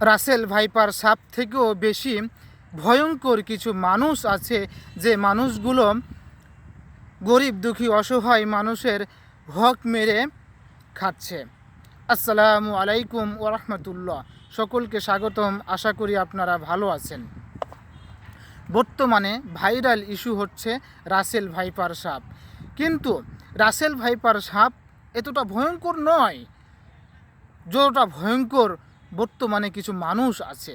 Russell viper সাপ থেকেও বেশি ভয়ঙ্কর কিছু মানুষ আছে, যে মানুষগুলো গরিব দুঃখী অসহায় মানুষের হক মেরে খাচ্ছে। আসসালামু আলাইকুম ওরহমতুল্লাহ। সকলকে স্বাগতম, আশা করি আপনারা ভালো আছেন। বর্তমানে ভাইরাল ইস্যু হচ্ছে রাসেল ভাইপার সাপ, কিন্তু রাসেল ভাইপার সাপ এতটা ভয়ঙ্কর নয় যতটা ভয়ঙ্কর বর্তমানে কিছু মানুষ আছে।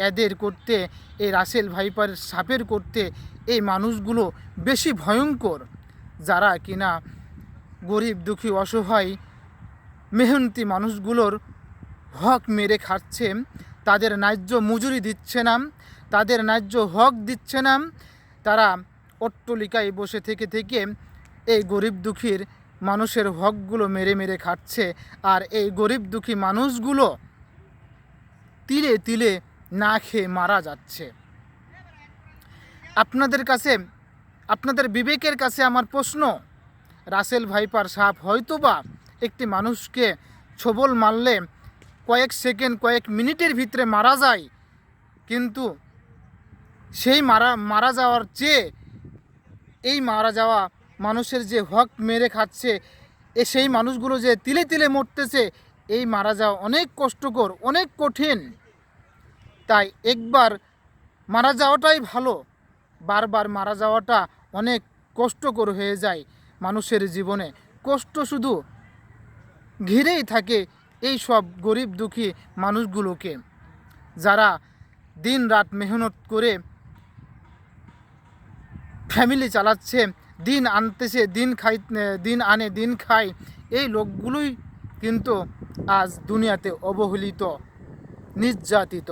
এদের করতে, এই রাসেল ভাইপার সাপের করতে এই মানুষগুলো বেশি ভয়ঙ্কর, যারা কিনা গরিব দুঃখী অসহায় মেহনতি মানুষগুলোর হক মেরে খাচ্ছে, তাদের ন্যায্য মজুরি দিচ্ছে না, তাদের ন্যায্য হক দিচ্ছে না। তারা অট্টালিকায় বসে থেকে থেকে এই গরিব দুঃখীর মানুষের হকগুলো মেরে মেরে খাচ্ছে। আর এই গরিব দুঃখী মানুষগুলো তিলে তিলে না খেয়ে মারা যাচ্ছে। আপনাদের কাছে, আপনাদের বিবেকের কাছে আমার প্রশ্ন, রাসেল ভাইপার সাপ হয়তোবা একটি মানুষকে ছোবল মারলে কয়েক সেকেন্ড, কয়েক মিনিটের ভিতরে মারা যায়, কিন্তু সেই মারা যাওয়ার চেয়ে এই মারা যাওয়া মানুষের যে হক মেরে খাচ্ছে, সেই মানুষগুলো যে তিলে তিলে মরতেছে, এই মারা যাওয়া অনেক কষ্টকর, অনেক কঠিন। তাই একবার মারা যাওয়াটাই ভালো, বারবার মারা যাওয়াটা অনেক কষ্টকর হয়ে যায় মানুষের জীবনে। কষ্ট শুধু ঘিরেই থাকে এই সব গরিব দুঃখী মানুষগুলোকে, যারা দিন রাত মেহনত করে ফ্যামিলি চালাচ্ছে, দিন আনতেছে, দিন আনে দিন খায়। এই লোকগুলোই কিন্তু আজ দুনিয়াতে অবহেলিত, নির্যাতিত।